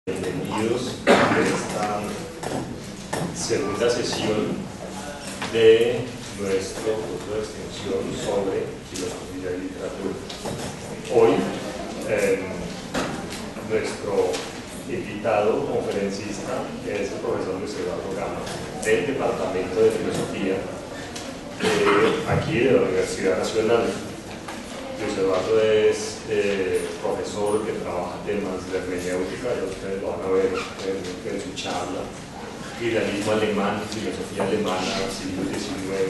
Bienvenidos a esta segunda sesión de nuestro curso de extensión sobre filosofía y literatura. Hoy nuestro invitado conferencista es el profesor Luis Eduardo Gama del Departamento de Filosofía aquí de la Universidad Nacional. Luis Eduardo es profesor que trabaja temas de hermenéutica, ya ustedes lo van a ver en su charla, idealismo alemán, filosofía alemana, siglo XIX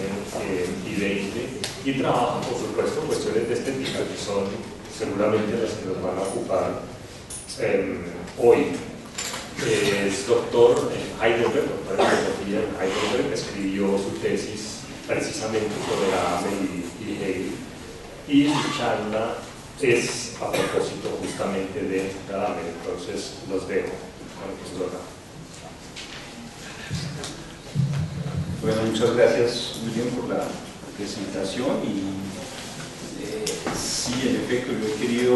y XX, y trabaja, por supuesto, cuestiones de estética que son seguramente las que nos van a ocupar hoy. Es doctor en Heidelberg, doctor en filosofía en Heidelberg, escribió su tesis precisamente sobre Gadamer y Hegel, y su charla es a propósito justamente de Gadamer. Entonces los dejo con el profesor Gama. Bueno, muchas gracias, William, por la presentación. Y sí, en efecto, yo he querido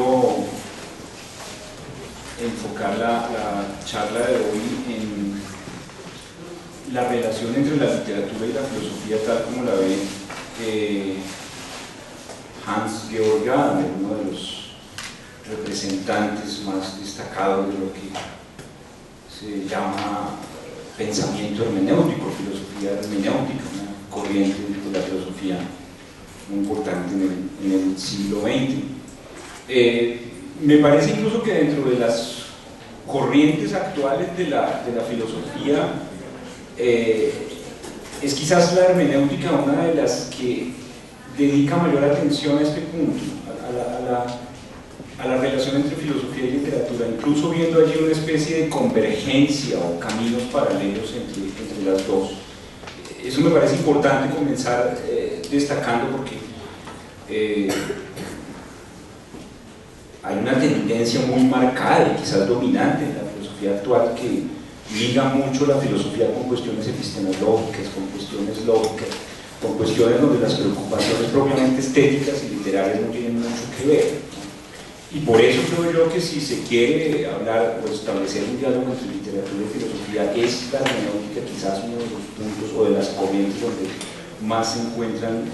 enfocar la charla de hoy en la relación entre la literatura y la filosofía tal como la ve Hans-Georg Gadamer, uno de los representantes más destacados de lo que se llama pensamiento hermenéutico, filosofía hermenéutica, una corriente de la filosofía muy importante en el siglo XX. Me parece incluso que dentro de las corrientes actuales de la filosofía es quizás la hermenéutica una de las que dedica mayor atención a este punto, a la relación entre filosofía y literatura, incluso viendo allí una especie de convergencia o caminos paralelos entre las dos. Eso me parece importante comenzar destacando porque hay una tendencia muy marcada y quizás dominante en la filosofía actual que liga mucho la filosofía con cuestiones epistemológicas, con cuestiones lógicas, con cuestiones donde las preocupaciones propiamente estéticas y literarias no tienen mucho que ver, ¿no? Y por eso creo yo que si se quiere hablar o establecer un diálogo entre literatura y filosofía, es la hermenéutica quizás uno de los puntos o de las corrientes donde más se encuentran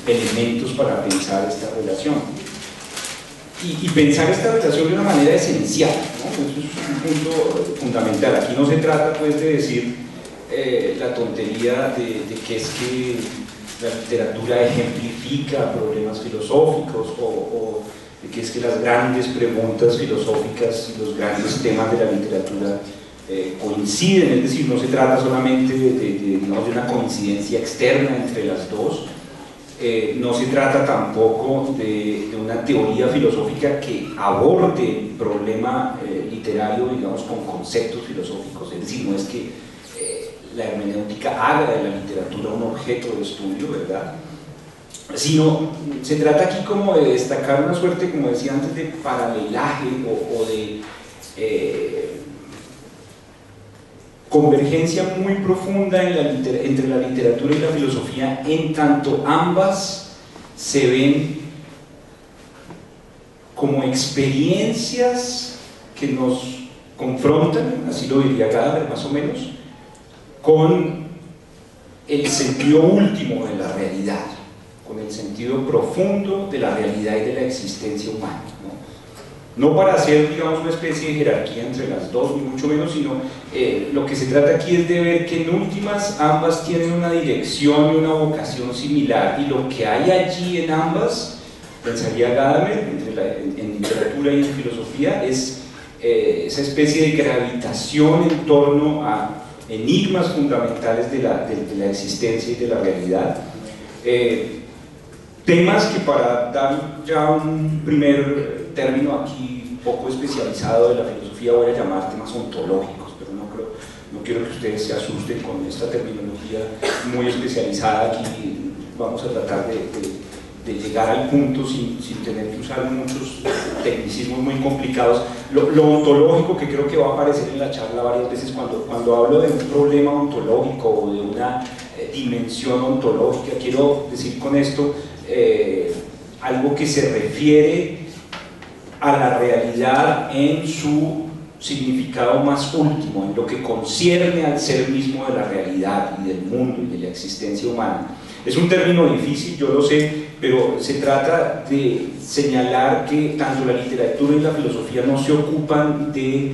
elementos para pensar esta relación. Y pensar esta relación de una manera esencial, ¿no? Eso es un punto fundamental. Aquí no se trata pues de decir la tontería de que es que la literatura ejemplifica problemas filosóficos o de que es que las grandes preguntas filosóficas y los grandes temas de la literatura coinciden, es decir, no se trata solamente digamos, de una coincidencia externa entre las dos. No se trata tampoco de una teoría filosófica que aborde el problema literario, digamos, con conceptos filosóficos, es decir, no es que la hermenéutica haga de la literatura un objeto de estudio, ¿verdad? Sino se trata aquí como de destacar una suerte, como decía antes, de paralelaje o de convergencia muy profunda entre la literatura y la filosofía, en tanto ambas se ven como experiencias que nos confrontan, así lo diría Gadamer más o menos, con el sentido último de la realidad, con el sentido profundo de la realidad y de la existencia humana, no para hacer, digamos, una especie de jerarquía entre las dos, ni mucho menos, sino lo que se trata aquí es de ver que en últimas ambas tienen una dirección y una vocación similar, y lo que hay allí en ambas, pensaría Gadamer, en literatura y en filosofía, es esa especie de gravitación en torno a enigmas fundamentales de la existencia y de la realidad. Temas que, para dar ya un primer término aquí poco especializado de la filosofía, voy a llamar temas ontológicos, pero no quiero que ustedes se asusten con esta terminología muy especializada. Aquí vamos a tratar de llegar al punto sin tener que usar muchos tecnicismos muy complicados. Lo ontológico, que creo que va a aparecer en la charla varias veces cuando hablo de un problema ontológico o de una dimensión ontológica, quiero decir con esto algo que se refiere a la realidad en su significado más último, en lo que concierne al ser mismo de la realidad y del mundo y de la existencia humana. Es un término difícil, yo lo sé, pero se trata de señalar que tanto la literatura y la filosofía no se ocupan de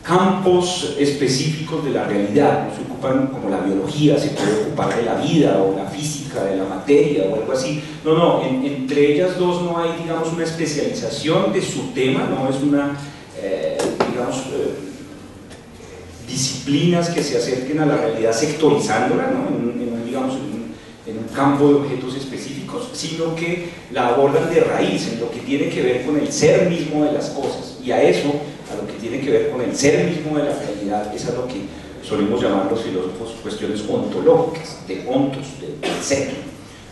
campos específicos de la realidad, no se ocupan como la biología, se puede ocupar de la vida o la física, de la materia o algo así. No, entre ellas dos no hay, digamos, una especialización de su tema, no es una, disciplinas que se acerquen a la realidad sectorizándola, ¿no? En un campo de objetos específicos, sino que la abordan de raíz, en lo que tiene que ver con el ser mismo de las cosas, y a eso, a lo que tiene que ver con el ser mismo de la realidad, es a lo que solemos llamar los filósofos cuestiones ontológicas, de ontos, del ser.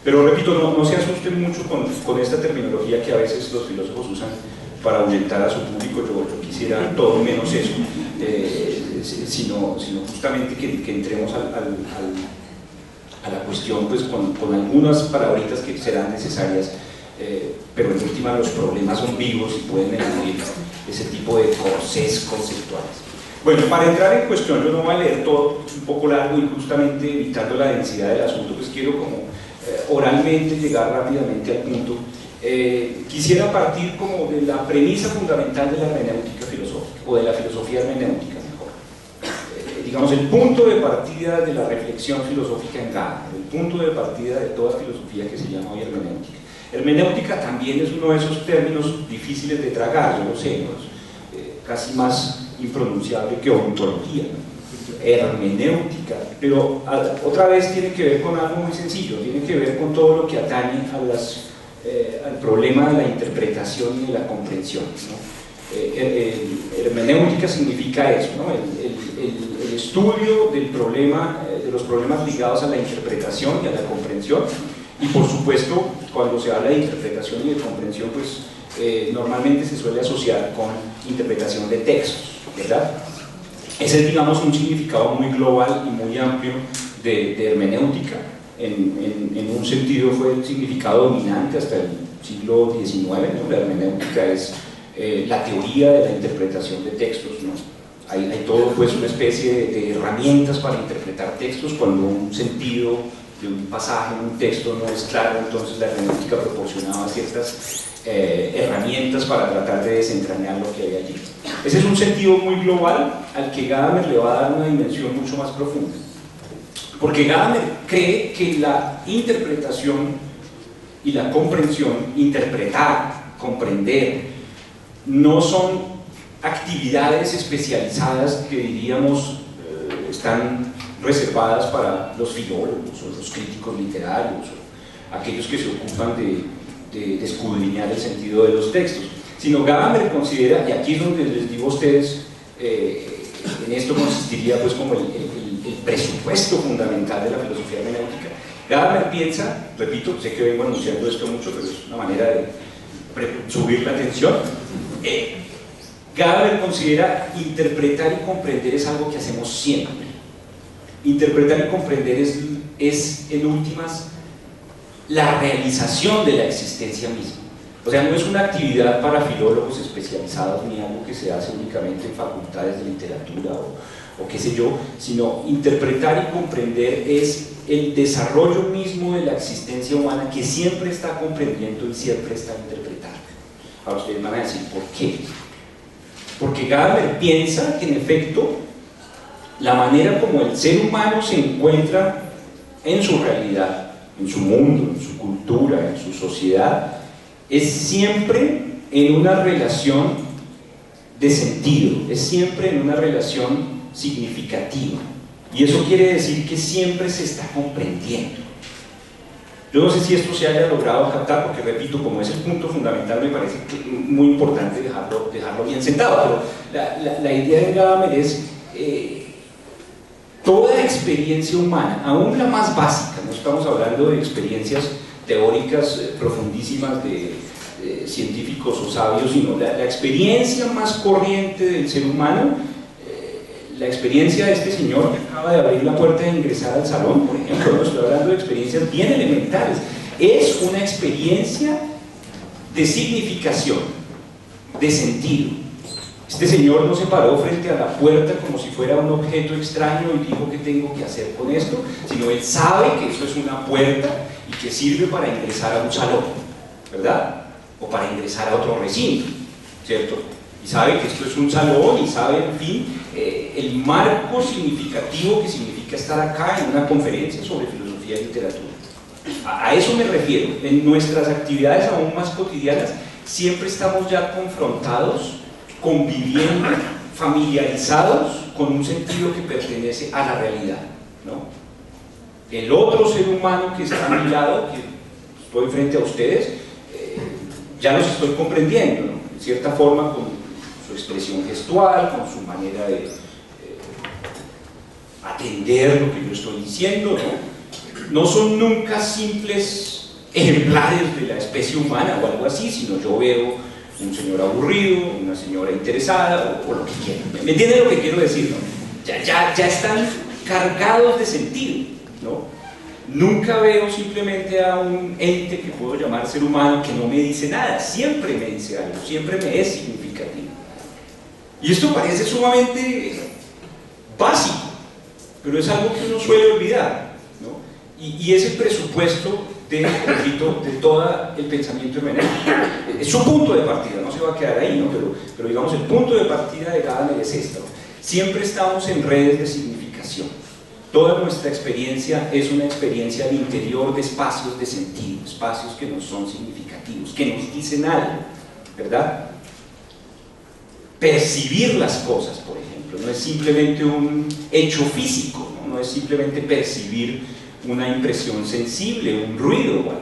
Pero repito, no se asusten mucho con esta terminología que a veces los filósofos usan para ahuyentar a su público. Yo quisiera todo menos eso, sino justamente que entremos a la cuestión pues con algunas palabritas que serán necesarias, pero en última los problemas son vivos y pueden eludir ese tipo de corsés conceptuales. Bueno, para entrar en cuestión, yo no voy a leer todo, es un poco largo y justamente evitando la densidad del asunto, pues quiero como oralmente llegar rápidamente al punto. Quisiera partir como de la premisa fundamental de la hermenéutica filosófica, o de la filosofía hermenéutica mejor. Digamos, el punto de partida de la reflexión filosófica en Gadamer, el punto de partida de toda filosofía que se llama hoy hermenéutica. Hermenéutica también es uno de esos términos difíciles de tragar, yo lo sé, ¿no? Casi más impronunciable que ontología, ¿no? Hermenéutica, pero otra vez tiene que ver con algo muy sencillo, tiene que ver con todo lo que atañe a al problema de la interpretación y de la comprensión, ¿no? Hermenéutica significa eso, ¿no? El estudio del problema, de los problemas ligados a la interpretación y a la comprensión, y por supuesto cuando se habla de interpretación y de comprensión, pues normalmente se suele asociar con interpretación de textos, ¿verdad? Ese es, digamos, un significado muy global y muy amplio de hermenéutica. En un sentido fue el significado dominante hasta el siglo XIX, ¿no? La hermenéutica es la teoría de la interpretación de textos, ¿no? Hay todo pues una especie de herramientas para interpretar textos. Cuando un sentido de un pasaje en un texto no es claro, entonces la hermenéutica proporcionaba ciertas herramientas para tratar de desentrañar lo que hay allí. Ese es un sentido muy global al que Gadamer le va a dar una dimensión mucho más profunda, porque Gadamer cree que la interpretación y la comprensión, interpretar, comprender, no son actividades especializadas que diríamos están reservadas para los filólogos o los críticos literarios o aquellos que se ocupan de escudriñar el sentido de los textos, sino Gadamer considera, y aquí es donde les digo a ustedes, en esto consistiría pues como el presupuesto fundamental de la filosofía hermenéutica. Gadamer piensa, repito, sé que vengo anunciando esto mucho, pero es una manera de subir la tensión. Gadamer considera interpretar y comprender es algo que hacemos siempre. Interpretar y comprender es en últimas la realización de la existencia misma. O sea, no es una actividad para filólogos especializados ni algo que se hace únicamente en facultades de literatura o qué sé yo, sino interpretar y comprender es el desarrollo mismo de la existencia humana que siempre está comprendiendo y siempre está interpretando. Ahora ustedes van a decir, ¿por qué? Porque Gadamer piensa que en efecto la manera como el ser humano se encuentra en su realidad, en su mundo, en su cultura, en su sociedad, es siempre en una relación de sentido, es siempre en una relación significativa, y eso quiere decir que siempre se está comprendiendo. Yo no sé si esto se haya logrado captar, porque repito, como es el punto fundamental, me parece muy importante dejarlo bien sentado, pero la idea de Gadamer es toda experiencia humana, aún la más básica, no estamos hablando de experiencias teóricas profundísimas de científicos o sabios, sino la experiencia más corriente del ser humano, la experiencia de este señor que acaba de abrir la puerta de ingresar al salón, por ejemplo, no estoy hablando de experiencias bien elementales, es una experiencia de significación, de sentido, Este señor no se paró frente a la puerta como si fuera un objeto extraño y dijo qué tengo que hacer con esto, sino él sabe que eso es una puerta y que sirve para ingresar a un salón, ¿verdad? O para ingresar a otro recinto, ¿cierto? Y sabe que esto es un salón y sabe, en fin, el marco significativo que significa estar acá en una conferencia sobre filosofía y literatura. A eso me refiero. En nuestras actividades aún más cotidianas siempre estamos ya confrontados, conviviendo, familiarizados con un sentido que pertenece a la realidad, ¿no? El otro ser humano que está a mi lado, que estoy frente a ustedes, ya los estoy comprendiendo, ¿no? En cierta forma, con su expresión gestual, con su manera de atender lo que yo estoy diciendo, ¿no? No son nunca simples ejemplares de la especie humana o algo así, sino yo veo un señor aburrido, una señora interesada, o lo que quieran. ¿Me entienden lo que quiero decir, no? Ya están cargados de sentido, ¿no? Nunca veo simplemente a un ente que puedo llamar ser humano que no me dice nada, siempre me dice algo, siempre me es significativo. Y esto parece sumamente básico, pero es algo que uno suele olvidar, ¿no? Y es el presupuesto de todo el pensamiento hermenéutico. Es su punto de partida, no se va a quedar ahí, ¿no? Pero digamos, el punto de partida de Gadamer es esto: siempre estamos en redes de significación. Toda nuestra experiencia es una experiencia al interior de espacios de sentido, espacios que nos son significativos, que nos dicen algo, ¿verdad? Percibir las cosas, por ejemplo, no es simplemente un hecho físico, no es simplemente percibir una impresión sensible, un ruido o algo.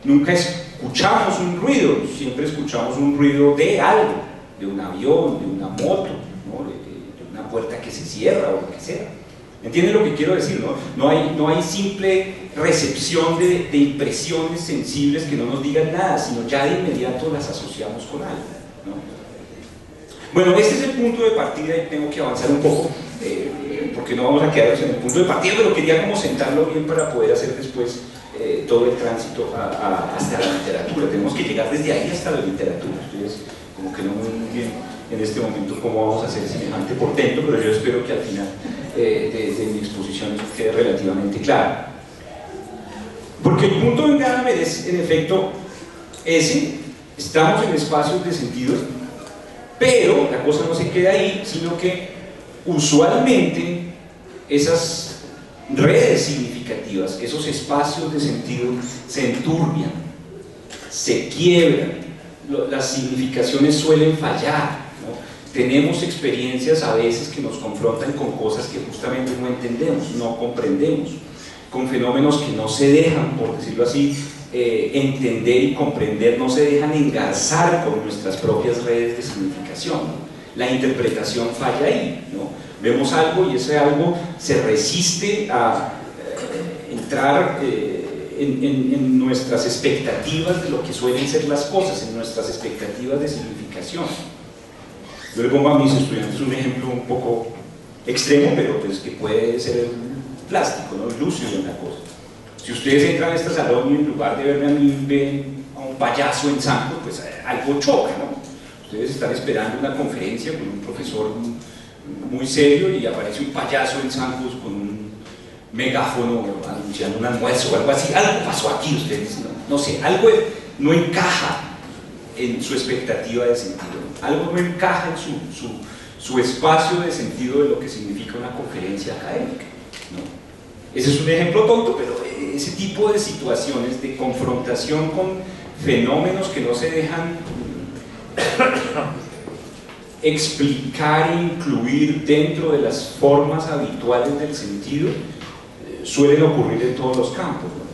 Nunca escuchamos un ruido, siempre escuchamos un ruido de algo, de un avión, de una moto, ¿no? de una puerta que se cierra o lo que sea. ¿Entienden lo que quiero decir? No hay simple recepción de impresiones sensibles que no nos digan nada, sino ya de inmediato las asociamos con algo, ¿no? Bueno, este es el punto de partida y tengo que avanzar un poco, porque no vamos a quedarnos en el punto de partida, pero quería como sentarlo bien para poder hacer después todo el tránsito hasta la literatura. Tenemos que llegar desde ahí hasta la literatura. Ustedes como que no muy bien en este momento cómo vamos a hacer semejante portento, pero yo espero que al final de mi exposición quede relativamente claro. Porque el punto de Gadamer es, en efecto, ese: estamos en espacios de sentido, pero la cosa no se queda ahí, sino que usualmente esas redes significativas, esos espacios de sentido se enturbian, se quiebran, las significaciones suelen fallar, ¿no? Tenemos experiencias a veces que nos confrontan con cosas que justamente no entendemos, no comprendemos, con fenómenos que no se dejan, por decirlo así, entender y comprender, no se dejan engarzar con nuestras propias redes de significación, ¿no? La interpretación falla ahí, ¿no? Vemos algo y ese algo se resiste a entrar en nuestras expectativas de lo que suelen ser las cosas, en nuestras expectativas de significación. Yo le pongo a mis estudiantes un ejemplo un poco extremo, pero pues que puede ser plástico, ¿no? Lúcido en la cosa. Si ustedes entran a este salón y en lugar de verme a mí ven a un payaso en Santos, pues algo choca, ¿no? Ustedes están esperando una conferencia con un profesor muy serio y aparece un payaso en Santos con un megáfono anunciando un almuerzo o algo así. Algo pasó aquí, ustedes no sé, algo no encaja en su expectativa de sentido, algo no encaja en su espacio de sentido de lo que significa una conferencia académica, ¿no? Ese es un ejemplo tonto, pero ese tipo de situaciones de confrontación con fenómenos que no se dejan explicar e incluir dentro de las formas habituales del sentido suelen ocurrir en todos los campos, ¿no?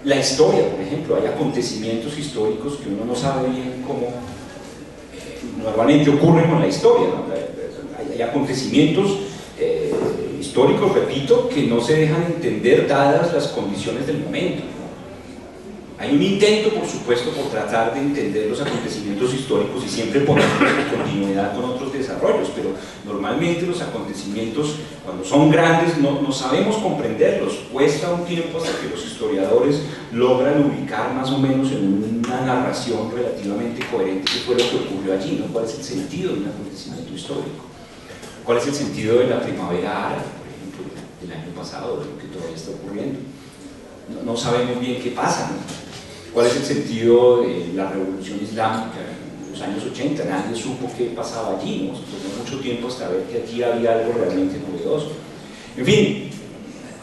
La historia, por ejemplo, hay acontecimientos históricos que uno no sabe bien cómo normalmente ocurren con la historia, ¿no? Hay acontecimientos históricos, repito, que no se dejan entender dadas las condiciones del momento, ¿no? Hay un intento, por supuesto, por tratar de entender los acontecimientos históricos y siempre ponerlos en continuidad con otros desarrollos, pero normalmente los acontecimientos, cuando son grandes, no sabemos comprenderlos. Cuesta un tiempo hasta que los historiadores logran ubicar más o menos en una narración relativamente coherente qué fue lo que ocurrió allí, ¿no? ¿Cuál es el sentido de un acontecimiento histórico? ¿Cuál es el sentido de la primavera árabe, por ejemplo, del año pasado, de lo que todavía está ocurriendo? No sabemos bien qué pasa, ¿no? ¿Cuál es el sentido de la revolución islámica en los años 80? Nadie supo qué pasaba allí, ¿no? Se tomó mucho tiempo hasta ver que allí había algo realmente novedoso. En fin,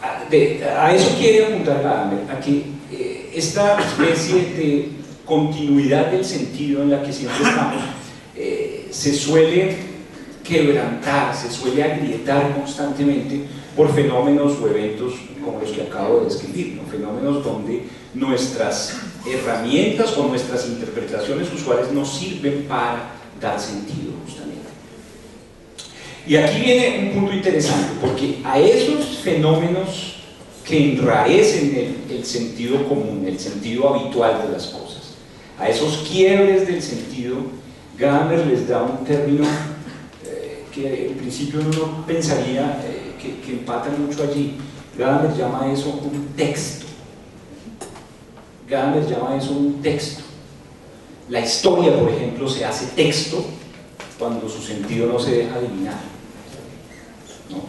a eso quiere apuntar Gadamer, a que esta especie de continuidad del sentido en la que siempre estamos se suele quebrantar, se suele agrietar constantemente por fenómenos o eventos como los que acabo de describir, ¿no? Fenómenos donde nuestras herramientas o nuestras interpretaciones usuales nos sirven para dar sentido, justamente. Y aquí viene un punto interesante, porque a esos fenómenos que enrarecen el sentido común, el sentido habitual de las cosas, a esos quiebres del sentido, Gadamer les da un término que en principio uno pensaría que empata mucho allí. Gadamer llama eso un texto. Gadamer llama eso un texto. La historia, por ejemplo, se hace texto cuando su sentido no se deja adivinar, ¿no?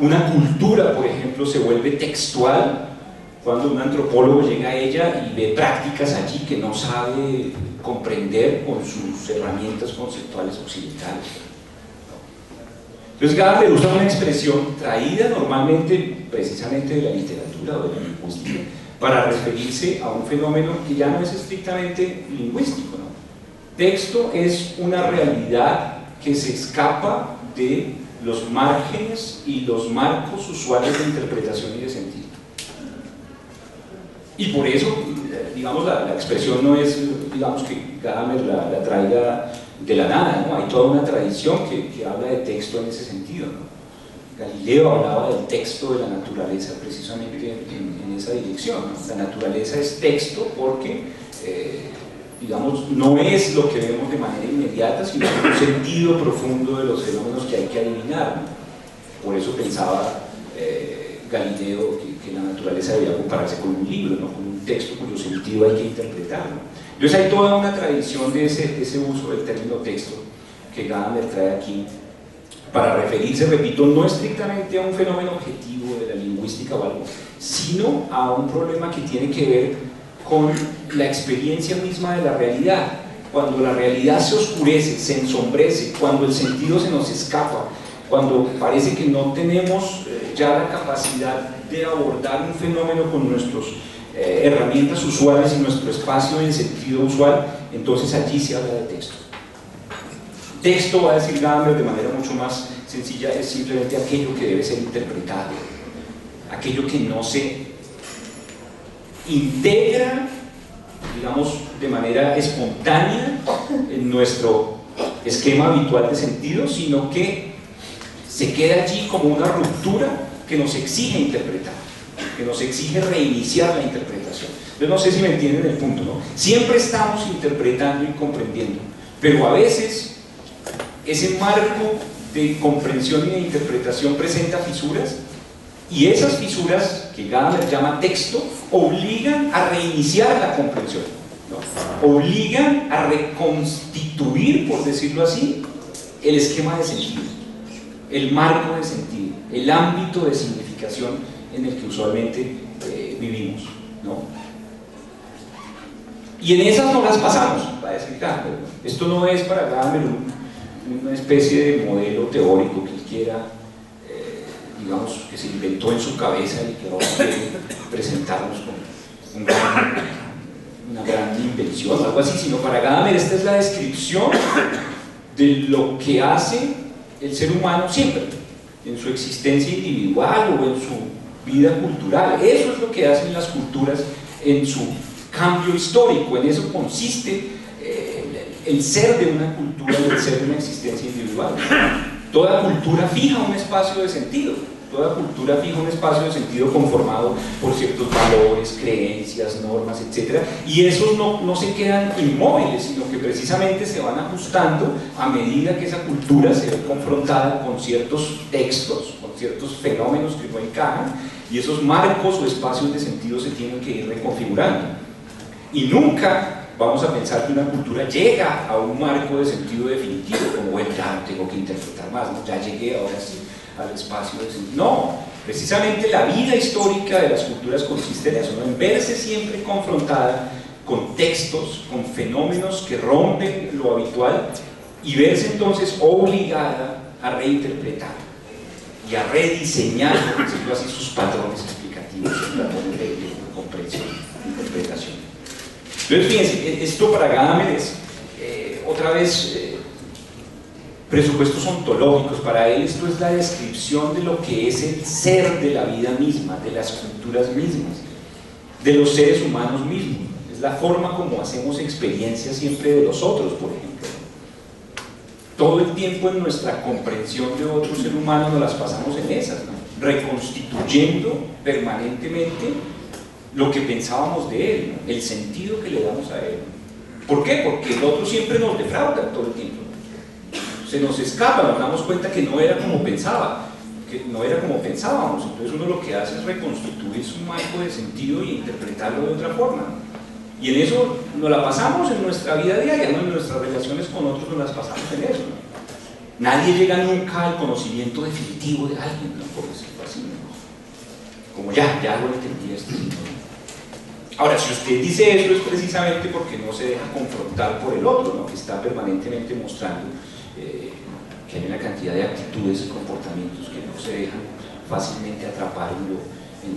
Una cultura, por ejemplo, se vuelve textual cuando un antropólogo llega a ella y ve prácticas allí que no sabe comprender con sus herramientas conceptuales occidentales. Entonces Gadamer usa una expresión traída normalmente precisamente de la literatura o de la lingüística para referirse a un fenómeno que ya no es estrictamente lingüístico, ¿no? Texto es una realidad que se escapa de los márgenes y los marcos usuales de interpretación y de sentido. Y por eso, digamos, la expresión no es, digamos, que Gadamer la traiga de la nada, ¿no? Hay toda una tradición que habla de texto en ese sentido, ¿no? Galileo hablaba del texto de la naturaleza precisamente en esa dirección, ¿no? La naturaleza es texto porque, digamos, no es lo que vemos de manera inmediata, sino un sentido profundo de los fenómenos que hay que adivinar, ¿no? Por eso pensaba Galileo que la naturaleza debía compararse con un libro, ¿no? Con un texto cuyo sentido hay que interpretar, ¿no? Entonces hay toda una tradición de ese uso del término texto que Gadamer trae aquí para referirse, repito, no estrictamente a un fenómeno objetivo de la lingüística o algo, sino a un problema que tiene que ver con la experiencia misma de la realidad. Cuando la realidad se oscurece, se ensombrece, cuando el sentido se nos escapa, cuando parece que no tenemos ya la capacidad de abordar un fenómeno con nuestras herramientas usuales y nuestro espacio en sentido usual, entonces allí se habla de texto. Texto, va a decir Gadamer de manera mucho más sencilla, es simplemente aquello que debe ser interpretado, aquello que no se integra, digamos, de manera espontánea en nuestro esquema habitual de sentido, sino que se queda allí como una ruptura que nos exige interpretar, que nos exige reiniciar la interpretación. Entonces no sé si me entienden el punto, ¿no? Siempre estamos interpretando y comprendiendo, pero a veces ese marco de comprensión y de interpretación presenta fisuras, y esas fisuras, que Gadamer llama texto, obligan a reiniciar la comprensión, ¿no? Obligan a reconstituir, por decirlo así, el esquema de sentido, el marco de sentido, el ámbito de significación en el que usualmente vivimos, ¿no? Y en esas no las pasamos, va a decir Gadamer. Esto no es para Gadamer una especie de modelo teórico que él quiera, digamos, que se inventó en su cabeza y que ahora quiere presentarnos como una gran invención o algo así, sino para Gadamer esta es la descripción de lo que hace el ser humano siempre, en su existencia individual o en su vida cultural. Eso es lo que hacen las culturas en su cambio histórico, en eso consiste el ser de una cultura y el ser de una existencia individual. Toda cultura fija un espacio de sentido, Toda cultura fija un espacio de sentido conformado por ciertos valores, creencias, normas, etc. Y esos no se quedan inmóviles, sino que precisamente se van ajustando a medida que esa cultura se ve confrontada con ciertos textos, con ciertos fenómenos que no encajan, y esos marcos o espacios de sentido se tienen que ir reconfigurando. Y nunca vamos a pensar que una cultura llega a un marco de sentido definitivo, como, bueno, ya tengo que interpretar más, ¿no? Ya llegué, ahora sí, al espacio de sentido. No, precisamente la vida histórica de las culturas consiste en eso, ¿no? En verse siempre confrontada con textos, con fenómenos que rompen lo habitual, y verse entonces obligada a reinterpretar y a rediseñar, por decirlo así, sus patrones explicativos, sus patrones de comprensión, interpretación. Entonces, fíjense, esto para Gadamer es, otra vez, presupuestos ontológicos. Para él esto es la descripción de lo que es el ser de la vida misma, de las culturas mismas, de los seres humanos mismos. Es la forma como hacemos experiencia siempre de los otros, por ejemplo. Todo el tiempo en nuestra comprensión de otro ser humano nos las pasamos en esas, ¿no? Reconstituyendo permanentemente lo que pensábamos de él, ¿no? El sentido que le damos a él. ¿Por qué? Porque el otro siempre nos defrauda todo el tiempo. Se nos escapa, nos damos cuenta que no era como pensaba, que no era como pensábamos. Entonces uno lo que hace es reconstituir su marco de sentido y interpretarlo de otra forma. Y en eso nos la pasamos en nuestra vida diaria, ¿no? En nuestras relaciones con otros nos las pasamos en eso, ¿no? Nadie llega nunca al conocimiento definitivo de alguien, ¿no? Por decirlo así, ¿no? Como ya lo entendí esto, ¿no? Ahora, si usted dice eso es precisamente porque no se deja confrontar por el otro, ¿no? Que está permanentemente mostrando que hay una cantidad de actitudes y comportamientos que no se dejan fácilmente atrapar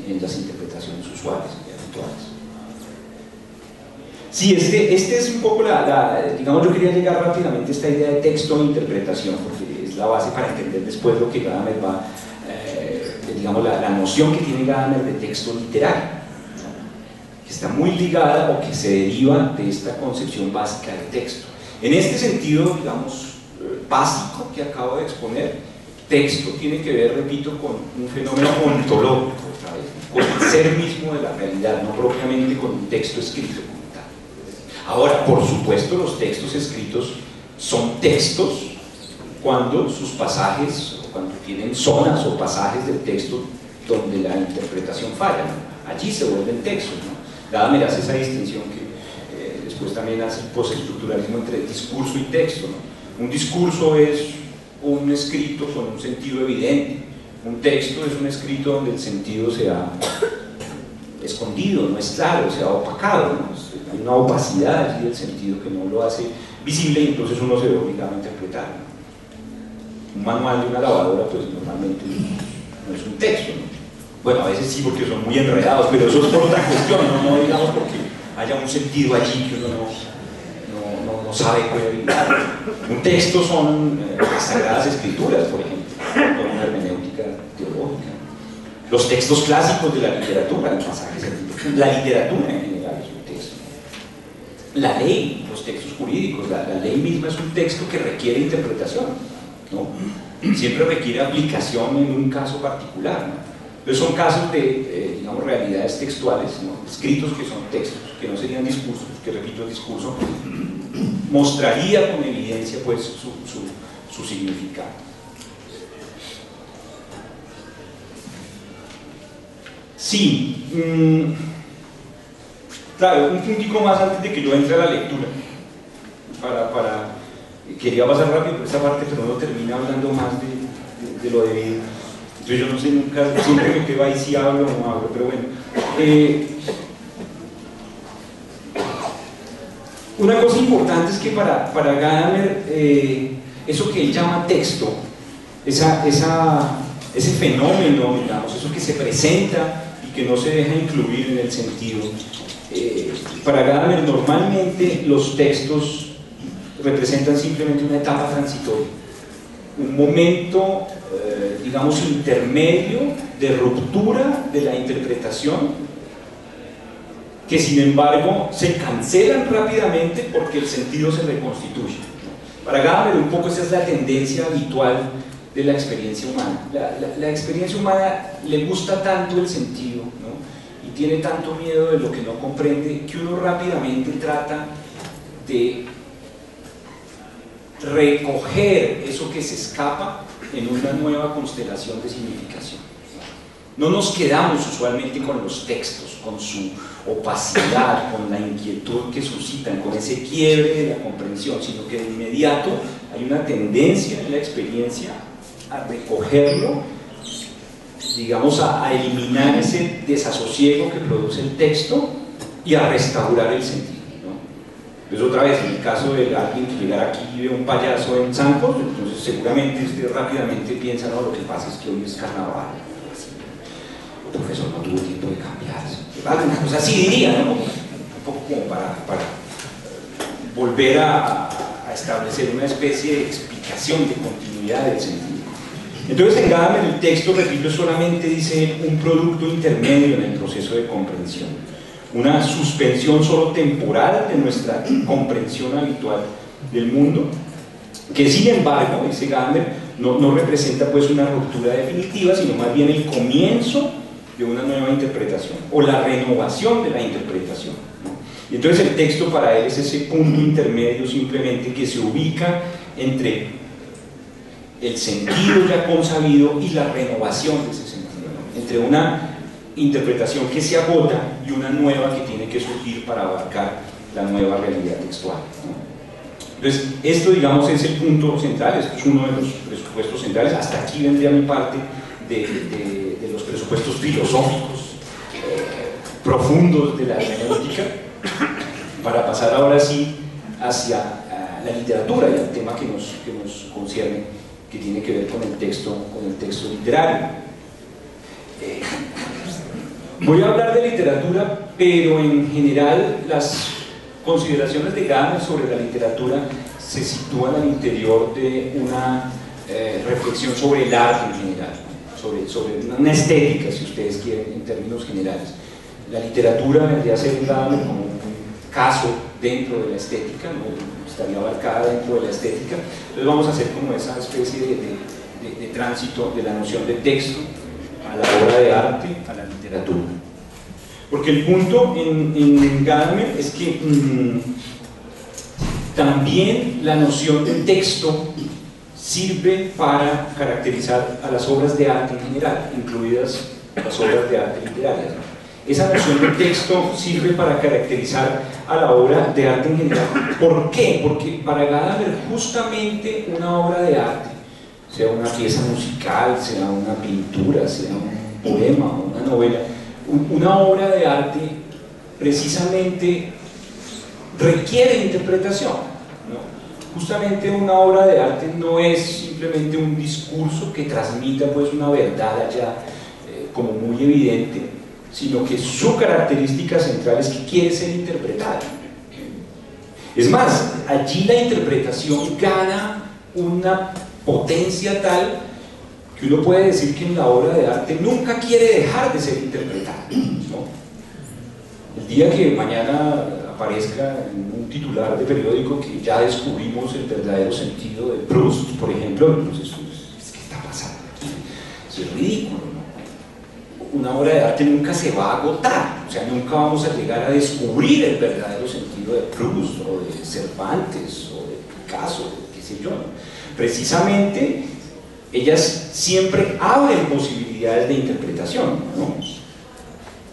en las interpretaciones usuales y habituales. Sí, este es un poco digamos, yo quería llegar rápidamente a esta idea de texto e interpretación, porque es la base para entender después lo que Gadamer va, digamos, la noción que tiene Gadamer de texto literario, ¿no? Que está muy ligada o que se deriva de esta concepción básica del texto. En este sentido, digamos, básico que acabo de exponer, texto tiene que ver, repito, con un fenómeno ontológico, otra vez, con el ser mismo de la realidad, no propiamente con un texto escrito. Ahora, por supuesto, los textos escritos son textos cuando sus pasajes, o cuando tienen zonas o pasajes del texto donde la interpretación falla, ¿no? Allí se vuelven textos, ¿no? Gadamer hace esa distinción que después también hace el postestructuralismo entre discurso y texto, ¿no? Un discurso es un escrito con un sentido evidente, un texto es un escrito donde el sentido se ha escondido, no es claro, se ha opacado, ¿no? Hay una opacidad allí del sentido que no lo hace visible y entonces uno se ve obligado a interpretar, ¿no? Un manual de una lavadora pues normalmente no es un texto, ¿no? Bueno, a veces sí porque son muy enredados, pero eso es por otra cuestión, no digamos porque haya un sentido allí que uno no sabe cohabilitar. Un texto son las Sagradas Escrituras, por ejemplo, con una hermenéutica teológica. Los textos clásicos de la literatura, los pasajes científicos, la literatura en general es un texto. La ley, los textos jurídicos, la ley misma es un texto que requiere interpretación, ¿no? Siempre requiere aplicación en un caso particular, ¿no? Entonces son casos de, digamos, realidades textuales, ¿no? Escritos que son textos, que no serían discursos, que repito, el discurso mostraría con evidencia pues su significado. Sí, claro, un puntico más antes de que yo entre a la lectura, quería pasar rápido por esta parte, pero uno termina hablando más de lo debido. Entonces yo no sé nunca, siempre me quedo ahí si hablo o no hablo, pero bueno. Una cosa importante es que para Gadamer, eso que él llama texto, ese fenómeno, digamos, eso que se presenta y que no se deja incluir en el sentido, para Gadamer normalmente los textos representan simplemente una etapa transitoria, un momento, digamos, intermedio de ruptura de la interpretación, que sin embargo se cancelan rápidamente porque el sentido se reconstituye. Para Gadamer un poco esa es la tendencia habitual de la experiencia humana. La experiencia humana le gusta tanto el sentido, ¿no? Y tiene tanto miedo de lo que no comprende, que uno rápidamente trata de recoger eso que se escapa en una nueva constelación de significación. No nos quedamos usualmente con los textos, con su opacidad, con la inquietud que suscitan, con ese quiebre de la comprensión, sino que de inmediato hay una tendencia en la experiencia a recogerlo, digamos, a eliminar ese desasosiego que produce el texto y a restaurar el sentido, ¿no? Entonces, otra vez, en el caso de alguien que llegara aquí y ve un payaso en Santos, entonces seguramente rápidamente piensa, no, lo que pasa es que hoy es carnaval, el profesor no tuvo tiempo de cambiarse, una cosa así diría, ¿no? Un poco como para volver a establecer una especie de explicación de continuidad del sentido. Entonces, en Gadamer el texto, repito, solamente dice un producto intermedio en el proceso de comprensión, una suspensión solo temporal de nuestra comprensión habitual del mundo, que sin embargo, dice Gadamer, no representa pues una ruptura definitiva, sino más bien el comienzo de una nueva interpretación, o la renovación de la interpretación, ¿no? Y entonces el texto para él es ese punto intermedio simplemente que se ubica entre el sentido ya consabido y la renovación de ese sentido, ¿no? Entre una interpretación que se agota y una nueva que tiene que surgir para abarcar la nueva realidad textual, ¿no? Entonces, esto, digamos, es el punto central, esto es uno de los presupuestos centrales. Hasta aquí vendría mi parte de los presupuestos filosóficos profundos de la hermenéutica, para pasar ahora sí hacia la literatura y al tema que nos concierne, que tiene que ver con el texto literario. Voy a hablar de literatura, pero en general las consideraciones de Gadamer sobre la literatura se sitúan al interior de una reflexión sobre el arte en general, sobre una estética, si ustedes quieren, en términos generales. La literatura vendría a ser Gadamer como un caso dentro de la estética, ¿no? Estaría abarcada dentro de la estética. Entonces vamos a hacer como esa especie de tránsito de la noción de texto a la obra de arte, a la literatura. Porque el punto en Gadamer es que también la noción de texto sirve para caracterizar a las obras de arte en general, incluidas las obras de arte literarias, ¿no? Esa noción de texto sirve para caracterizar a la obra de arte en general. ¿Por qué? Porque para Gadamer justamente una obra de arte, sea una pieza musical, sea una pintura, sea un poema o una novela, una obra de arte precisamente requiere interpretación, ¿no? Justamente una obra de arte no es simplemente un discurso que transmita pues una verdad allá como muy evidente, sino que su característica central es que quiere ser interpretada. Es más, allí la interpretación gana una potencia tal que uno puede decir que en la obra de arte nunca quiere dejar de ser interpretada, ¿no? El día que mañana aparezca en un titular de periódico que ya descubrimos el verdadero sentido de Proust, por ejemplo, entonces, ¿qué está pasando aquí? Eso es ridículo, ¿no? Una obra de arte nunca se va a agotar, o sea, nunca vamos a llegar a descubrir el verdadero sentido de Proust, o de Cervantes, o de Picasso, qué sé yo, ¿no? Precisamente, ellas siempre abren posibilidades de interpretación, ¿no?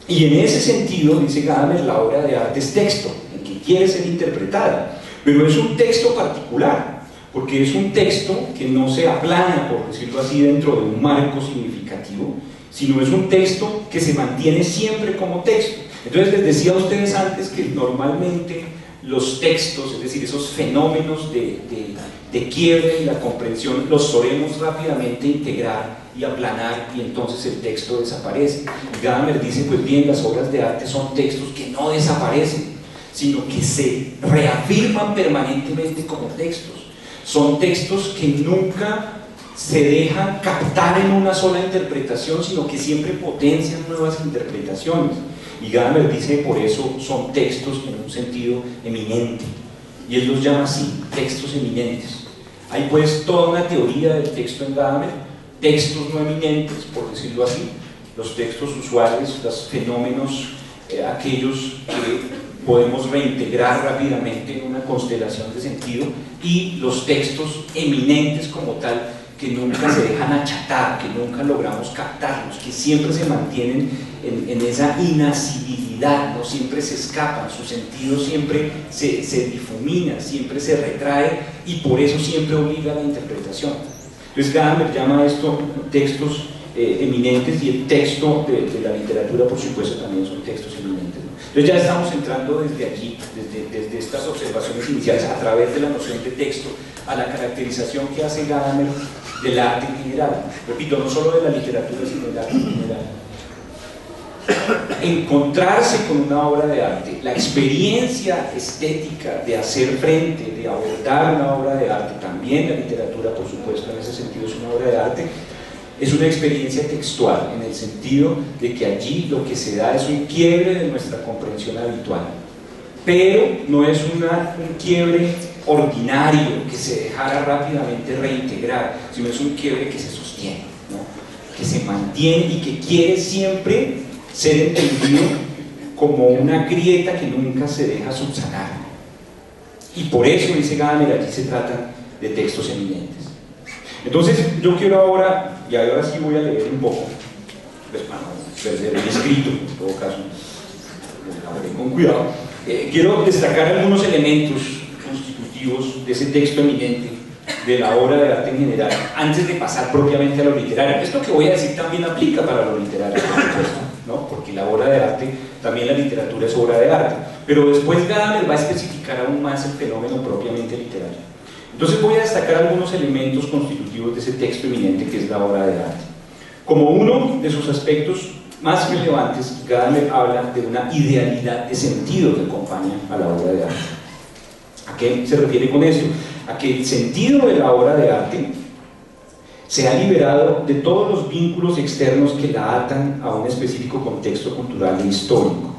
Y en ese sentido, dice Gadamer, la obra de arte es texto, en que quiere ser interpretada, pero es un texto particular, porque es un texto que no se aplana, por decirlo así, dentro de un marco significativo, sino es un texto que se mantiene siempre como texto. Entonces les decía a ustedes antes que normalmente los textos, es decir, esos fenómenos de quiebre en la comprensión, los solemos rápidamente integrar y aplanar, y entonces el texto desaparece. Y Gadamer dice, pues bien, las obras de arte son textos que no desaparecen, sino que se reafirman permanentemente como textos. Son textos que nunca se dejan captar en una sola interpretación, sino que siempre potencian nuevas interpretaciones. Y Gadamer dice, por eso son textos en un sentido eminente, y él los llama así, textos eminentes. Hay pues toda una teoría del texto en Gadamer, textos no eminentes, por decirlo así, los textos usuales, los fenómenos, aquellos que podemos reintegrar rápidamente en una constelación de sentido, y los textos eminentes como tal, que nunca se dejan achatar, que nunca logramos captarlos, que siempre se mantienen en esa inasibilidad, ¿no? Siempre se escapan, su sentido siempre se difumina, siempre se retrae, y por eso siempre obliga a la interpretación. Entonces Gadamer llama a esto textos eminentes, y el texto de la literatura, por supuesto, también son textos eminentes, ¿no? Entonces ya estamos entrando desde aquí, desde estas observaciones iniciales, a través de la noción de texto, a la caracterización que hace Gadamer del arte en general. Repito, no solo de la literatura, sino del arte en general. Encontrarse con una obra de arte, la experiencia estética de hacer frente, de abordar una obra de arte, también la literatura, por supuesto, en ese sentido es una obra de arte, es una experiencia textual, en el sentido de que allí lo que se da es un quiebre de nuestra comprensión habitual, pero no es un quiebre ordinario que se dejara rápidamente reintegrar, sino es un quiebre que se sostiene, ¿no? Que se mantiene y que quiere siempre ser entendido como una grieta que nunca se deja subsanar. Y por eso, dice Gadamer, allí se trata de textos eminentes. Entonces yo quiero ahora, y ahora sí voy a leer un poco, pues para no perder el escrito, en todo caso, con cuidado, quiero destacar algunos elementos constitutivos de ese texto eminente, de la obra de arte en general, antes de pasar propiamente a lo literario. Esto que voy a decir también aplica para lo literario, por supuesto, ¿no? Porque la obra de arte, también la literatura es obra de arte, pero después Gadamer va a especificar aún más el fenómeno propiamente literario. Entonces voy a destacar algunos elementos constitutivos de ese texto eminente que es la obra de arte. Como uno de sus aspectos más relevantes, Gadamer habla de una idealidad de sentido que acompaña a la obra de arte. ¿A qué se refiere con eso? A que el sentido de la obra de arte se ha liberado de todos los vínculos externos que la atan a un específico contexto cultural e histórico,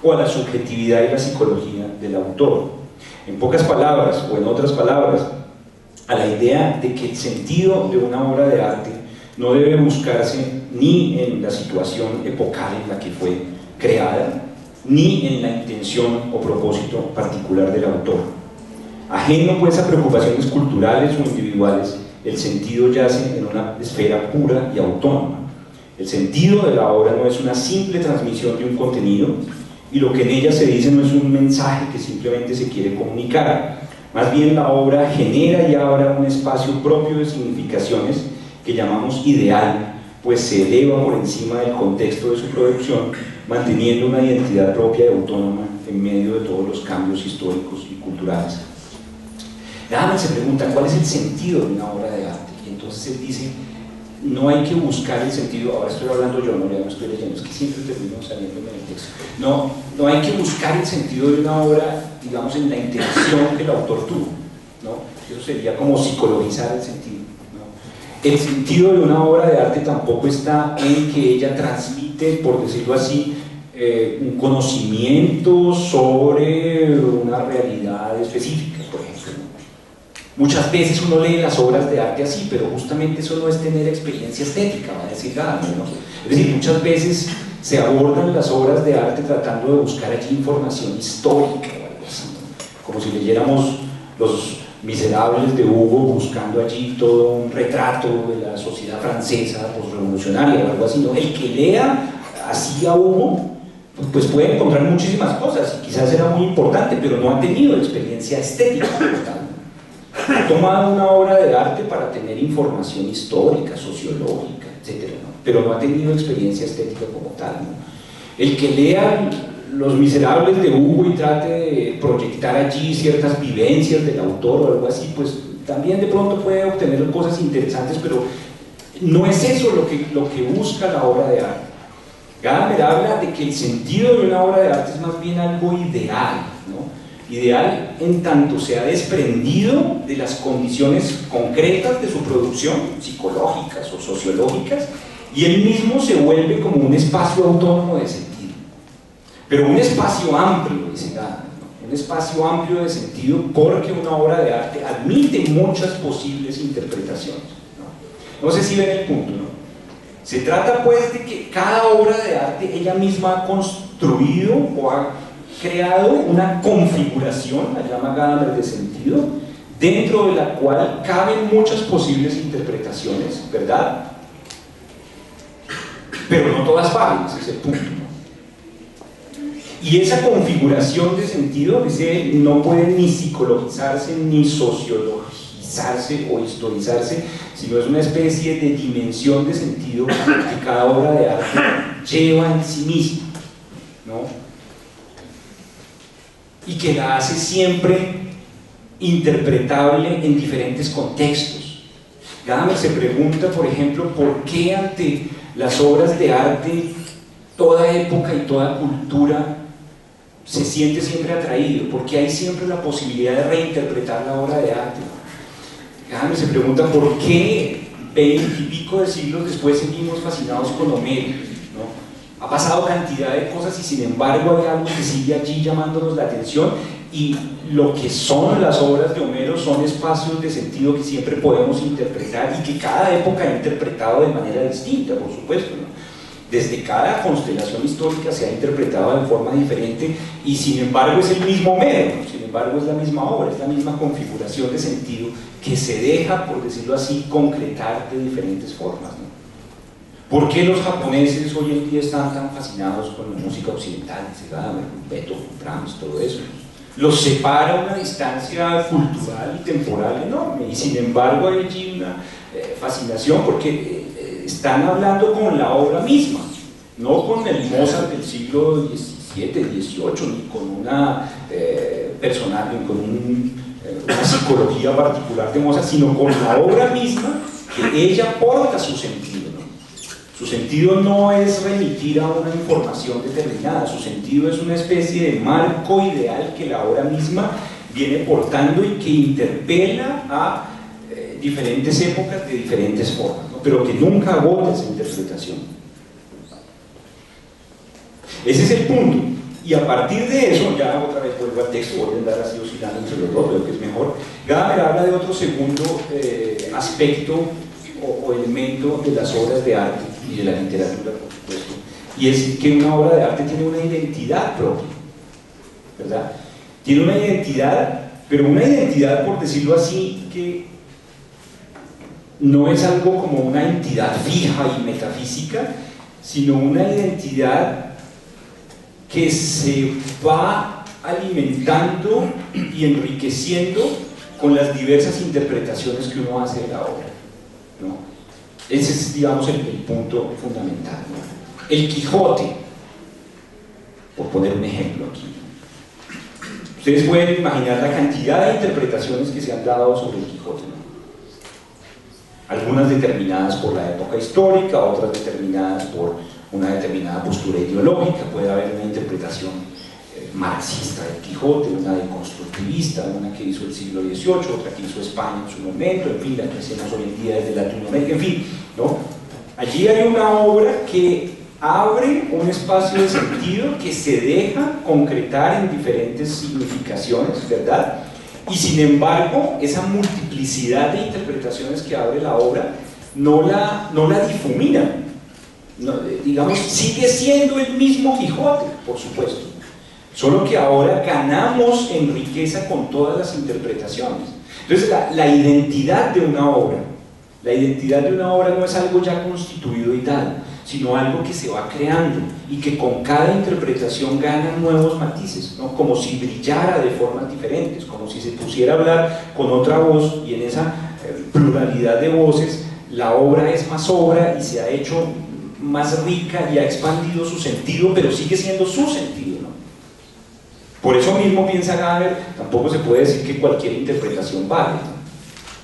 o a la subjetividad y la psicología del autor. En pocas palabras, o en otras palabras, a la idea de que el sentido de una obra de arte no debe buscarse ni en la situación epocal en la que fue creada, ni en la intención o propósito particular del autor. Ajeno pues a preocupaciones culturales o individuales, el sentido yace en una esfera pura y autónoma. El sentido de la obra no es una simple transmisión de un contenido, y lo que en ella se dice no es un mensaje que simplemente se quiere comunicar. Más bien la obra genera y abre un espacio propio de significaciones que llamamos ideal, pues se eleva por encima del contexto de su producción, manteniendo una identidad propia y autónoma en medio de todos los cambios históricos y culturales. Gadamer se pregunta ¿cuál es el sentido de una obra de arte? Y entonces él dice, no hay que buscar el sentido, ahora estoy hablando yo, no, ya no estoy leyendo, es que siempre termino saliéndome del texto. No hay que buscar el sentido de una obra, digamos, en la intención que el autor tuvo, ¿no? Eso sería como psicologizar el sentido, ¿no? El sentido de una obra de arte tampoco está en que ella transmite, por decirlo así, un conocimiento sobre una realidad específica, por ejemplo, ¿no? Muchas veces uno lee las obras de arte así, pero justamente eso no es tener experiencia estética, va a decir Gadamer, ¿no? Es decir, muchas veces se abordan las obras de arte tratando de buscar allí información histórica o algo así, ¿no? Como si leyéramos Los Miserables de Hugo buscando allí todo un retrato de la sociedad francesa postrevolucionaria o algo así, ¿no? El que lea así a Hugo pues puede encontrar muchísimas cosas y quizás era muy importante, pero no ha tenido experiencia estética como tal. Ha tomado una obra de arte para tener información histórica, sociológica, etc., ¿no? Pero no ha tenido experiencia estética como tal, ¿no? El que lea Los Miserables de Hugo y trate de proyectar allí ciertas vivencias del autor o algo así, pues también de pronto puede obtener cosas interesantes, pero no es eso lo que busca la obra de arte. Gadamer habla de que el sentido de una obra de arte es más bien algo ideal, ¿no? Ideal en tanto se ha desprendido de las condiciones concretas de su producción, psicológicas o sociológicas, y él mismo se vuelve como un espacio autónomo de sentido. Pero un espacio amplio, dice Gadamer, ¿no? un espacio amplio de sentido, porque una obra de arte admite muchas posibles interpretaciones, ¿no? No sé si ven el punto, ¿no? Se trata pues de que cada obra de arte ella misma ha construido o ha creado una configuración, la llama Gadamer, de sentido, dentro de la cual caben muchas posibles interpretaciones, ¿verdad? Pero no todas valen, ese es el punto, ¿no? Y esa configuración de sentido, dice, no puede ni psicologizarse, ni sociologizarse o historizarse, sino es una especie de dimensión de sentido que cada obra de arte lleva en sí misma, ¿no? Y que la hace siempre interpretable en diferentes contextos. Gadamer se pregunta, por ejemplo, por qué ante las obras de arte toda época y toda cultura se siente siempre atraído, porque hay siempre la posibilidad de reinterpretar la obra de arte. Gadamer se pregunta por qué 20 y pico de siglos después seguimos fascinados con Homero, ¿no? Ha pasado cantidad de cosas y sin embargo hay algo que sigue allí llamándonos la atención, y lo que son las obras de Homero son espacios de sentido que siempre podemos interpretar y que cada época ha interpretado de manera distinta, por supuesto, ¿no? Desde cada constelación histórica se ha interpretado de forma diferente, y sin embargo es el mismo Homero, sin embargo es la misma obra, es la misma configuración de sentido que se deja, por decirlo así, concretar de diferentes formas, ¿no? ¿Por qué los japoneses hoy en día están tan fascinados con la música occidental? Gadamer, Beethoven, Brahms, todo eso. Los separa una distancia cultural y temporal enorme, y sin embargo hay allí una fascinación, porque están hablando con la obra misma, no con el Mozart del siglo XVII, XVIII, ni con una personal, ni con una psicología particular de Mozart, sino con la obra misma, que ella porta su sentido, ¿no? Su sentido no es remitir a una información determinada, su sentido es una especie de marco ideal que la obra misma viene portando y que interpela a diferentes épocas de diferentes formas, ¿no? Pero que nunca agota esa interpretación. Ese es el punto. Y a partir de eso, ya otra vez vuelvo al texto, voy a andar así oscilando entre los dos, creo que es mejor. Gadamer habla de otro segundo aspecto o elemento de las obras de arte y de la literatura, por supuesto, y es que una obra de arte tiene una identidad propia, ¿verdad? Tiene una identidad, pero una identidad, por decirlo así, que no es algo como una entidad fija y metafísica, sino una identidad que se va alimentando y enriqueciendo con las diversas interpretaciones que uno hace de la obra, ¿no? Ese es, digamos, el punto fundamental, ¿no? El Quijote, por poner un ejemplo aquí. Ustedes pueden imaginar la cantidad de interpretaciones que se han dado sobre el Quijote, ¿no? Algunas determinadas por la época histórica, otras determinadas por una determinada postura ideológica. Puede haber una interpretación marxista del Quijote, una deconstructivista, una que hizo el siglo XVIII, otra que hizo España en su momento, en fin, la que hacemos hoy en día desde Latinoamérica, en fin, ¿no? Allí hay una obra que abre un espacio de sentido que se deja concretar en diferentes significaciones, ¿verdad? Y sin embargo, esa multiplicidad de interpretaciones que abre la obra no la difumina, no, digamos, sigue siendo el mismo Quijote, por supuesto, solo que ahora ganamos en riqueza con todas las interpretaciones. Entonces la identidad de una obra, no es algo ya constituido y tal, sino algo que se va creando y que con cada interpretación gana nuevos matices, ¿no? Como si brillara de formas diferentes, como si se pusiera a hablar con otra voz, y en esa pluralidad de voces la obra es más obra y se ha hecho más rica y ha expandido su sentido, pero sigue siendo su sentido, ¿no? Por eso mismo, piensa Gadamer, tampoco se puede decir que cualquier interpretación vale, ¿no?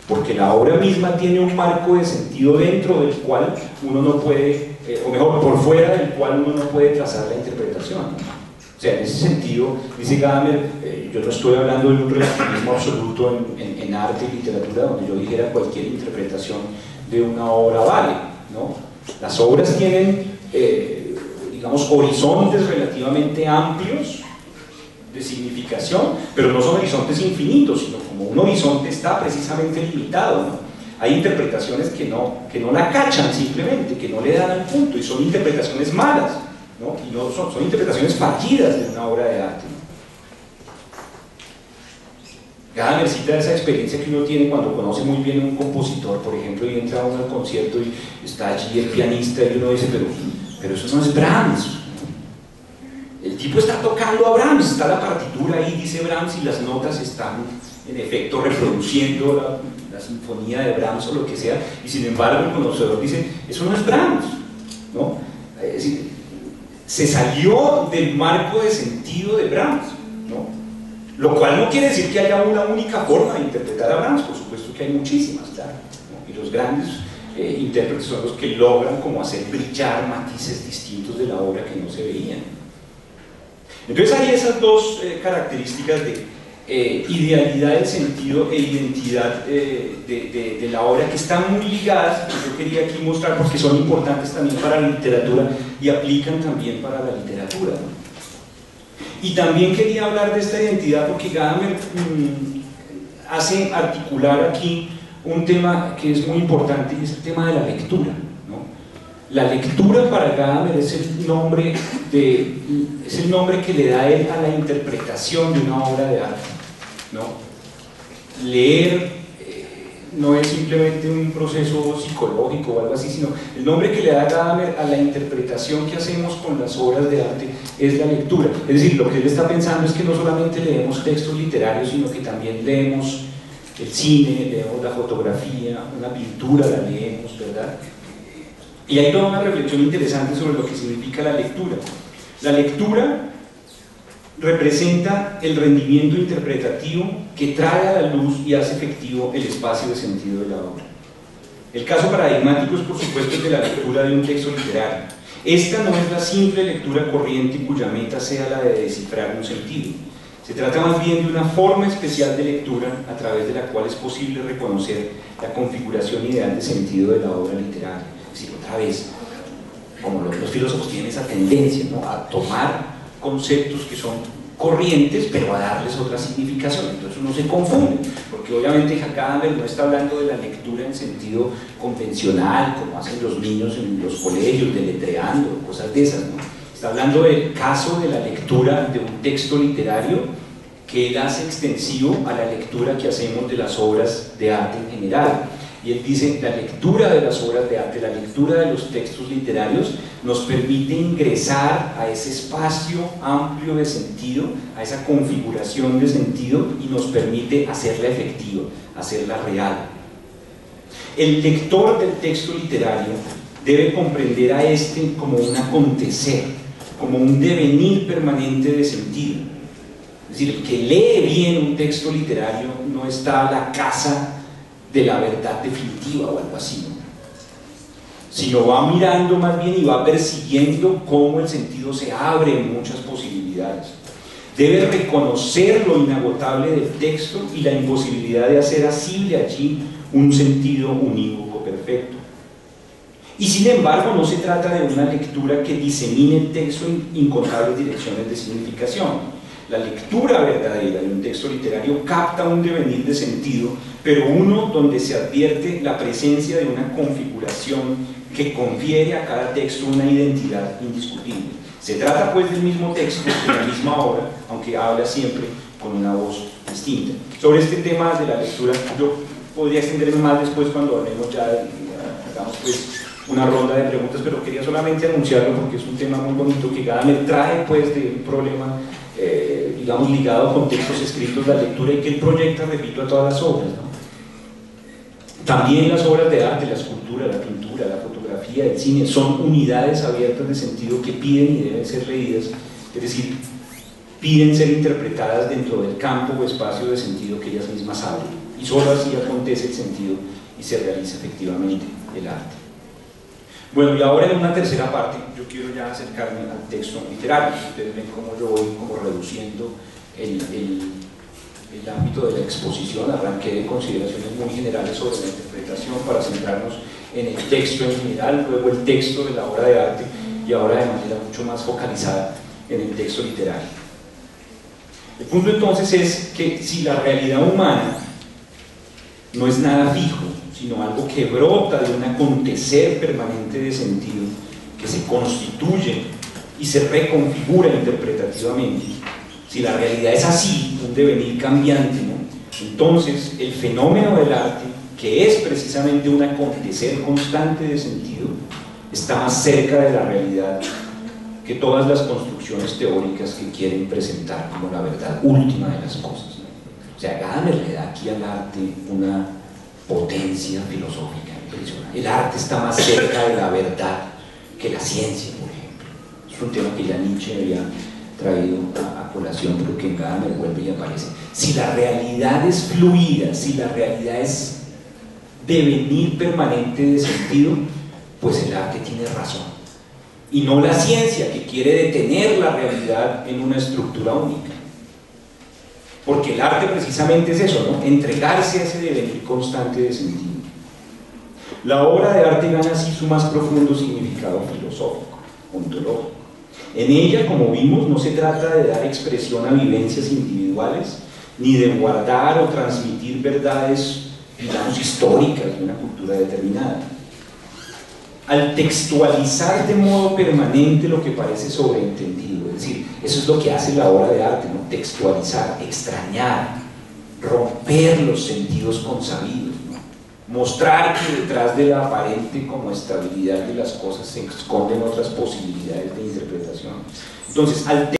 Porque la obra misma tiene un marco de sentido dentro del cual uno no puede, o mejor, por fuera del cual uno no puede trazar la interpretación, ¿no? O sea, en ese sentido, dice Gadamer, yo no estoy hablando de un relativismo absoluto en arte y literatura, donde yo dijera cualquier interpretación de una obra vale, ¿no? Las obras tienen, digamos, horizontes relativamente amplios de significación, pero no son horizontes infinitos, sino como un horizonte está precisamente limitado, ¿no? Hay interpretaciones que no la cachan simplemente, que no le dan al punto, y son interpretaciones malas, ¿no? Y no son interpretaciones fallidas de una obra de arte, ¿no? Gadamer cita esa experiencia que uno tiene cuando conoce muy bien a un compositor, por ejemplo, y entra uno al concierto y está allí el pianista y uno dice, pero eso no es Brahms. El tipo está tocando a Brahms, está la partitura ahí, dice Brahms, y las notas están en efecto reproduciendo la sinfonía de Brahms o lo que sea, y sin embargo el conocedor dice, eso no es Brahms, ¿no? Es decir, se salió del marco de sentido de Brahms, ¿no? Lo cual no quiere decir que haya una única forma de interpretar a Brahms, por supuesto que hay muchísimas, claro, ¿no? Y los grandes intérpretes son los que logran como hacer brillar matices distintos de la obra que no se veían. Entonces hay esas dos características de idealidad del sentido e identidad de la obra, que están muy ligadas, que yo quería aquí mostrar porque son importantes también para la literatura y aplican también para la literatura, ¿no? Y también quería hablar de esta identidad porque Gadamer hace articular aquí un tema que es muy importante, y es el tema de la lectura, ¿no? La lectura para Gadamer es el nombre que le da él a la interpretación de una obra de arte, ¿no? Leer no es simplemente un proceso psicológico o algo así, sino el nombre que le da Gadamer a la interpretación que hacemos con las obras de arte es la lectura. Es decir, lo que él está pensando es que no solamente leemos textos literarios, sino que también leemos el cine, leemos la fotografía, una pintura la leemos, ¿verdad? Y hay toda una reflexión interesante sobre lo que significa la lectura. La lectura representa el rendimiento interpretativo que trae a la luz y hace efectivo el espacio de sentido de la obra. El caso paradigmático es, por supuesto, el de la lectura de un texto literario. Esta no es la simple lectura corriente cuya meta sea la de descifrar un sentido. Se trata más bien de una forma especial de lectura a través de la cual es posible reconocer la configuración ideal de sentido de la obra literaria. Es decir, otra vez, como los filósofos tienen esa tendencia, ¿no?, a tomar conceptos que son corrientes, pero a darles otra significación. Entonces uno se confunde, porque obviamente Gadamer no está hablando de la lectura en sentido convencional, como hacen los niños en los colegios, deletreando, cosas de esas, ¿no? Está hablando del caso de la lectura de un texto literario que él hace extensivo a la lectura que hacemos de las obras de arte en general. Y él dice, la lectura de las obras de arte, la lectura de los textos literarios nos permite ingresar a ese espacio amplio de sentido, a esa configuración de sentido, y nos permite hacerla efectiva, hacerla real. El lector del texto literario debe comprender a este como un acontecer, como un devenir permanente de sentido. Es decir, el que lee bien un texto literario no está a la caza de la verdad definitiva o algo así, ¿no?, sino va mirando más bien y va persiguiendo cómo el sentido se abre en muchas posibilidades. Debe reconocer lo inagotable del texto y la imposibilidad de hacer asible allí un sentido unívoco perfecto. Y sin embargo no se trata de una lectura que disemine el texto en incontables direcciones de significación. La lectura verdadera de un texto literario capta un devenir de sentido, pero uno donde se advierte la presencia de una configuración que confiere a cada texto una identidad indiscutible. Se trata pues del mismo texto, de la misma obra, aunque habla siempre con una voz distinta. Sobre este tema de la lectura, yo podría extenderme más después cuando hablemos ya, hagamos pues una ronda de preguntas, pero quería solamente anunciarlo porque es un tema muy bonito que Gadamer trae pues de un problema digamos ligado con textos escritos, la lectura, y que él proyecta, repito, a todas las obras, ¿no? También las obras de arte, la escultura, la pintura, la fotografía, el cine, son unidades abiertas de sentido que piden y deben ser leídas, es decir, piden ser interpretadas dentro del campo o espacio de sentido que ellas mismas abren, y solo así acontece el sentido y se realiza efectivamente el arte. Bueno, y ahora en una tercera parte yo quiero ya acercarme al texto literario. Ustedes ven cómo yo voy como reduciendo el ámbito de la exposición. Arranqué de consideraciones muy generales sobre la interpretación para centrarnos en el texto en general, luego el texto de la obra de arte, y ahora de manera mucho más focalizada en el texto literario. El punto entonces es que si la realidad humana no es nada fijo, sino algo que brota de un acontecer permanente de sentido, que se constituye y se reconfigura interpretativamente, si la realidad es así, un devenir cambiante, ¿no? Entonces el fenómeno del arte, que es precisamente un acontecer constante de sentido, está más cerca de la realidad que todas las construcciones teóricas que quieren presentar como la verdad última de las cosas, ¿no? O sea, Gadamer le da aquí al arte una potencia filosófica impresionante. El arte está más cerca de la verdad que la ciencia, por ejemplo. Es un tema que ya Nietzsche había traído a colación, pero que en Gadamer vuelve y aparece. Si la realidad es fluida, si la realidad es devenir permanente de sentido, pues el arte tiene razón. Y no la ciencia, que quiere detener la realidad en una estructura única. Porque el arte precisamente es eso, ¿no? Entregarse a ese devenir constante de sentido. La obra de arte gana así su más profundo significado filosófico, ontológico. En ella, como vimos, no se trata de dar expresión a vivencias individuales, ni de guardar o transmitir verdades, digamos, históricas de una cultura determinada. Al textualizar de modo permanente lo que parece sobreentendido, es decir, eso es lo que hace la obra de arte, ¿no? Textualizar, extrañar, romper los sentidos consabidos, ¿no? Mostrar que detrás de la aparente como estabilidad de las cosas se esconden otras posibilidades de interpretación. Entonces, al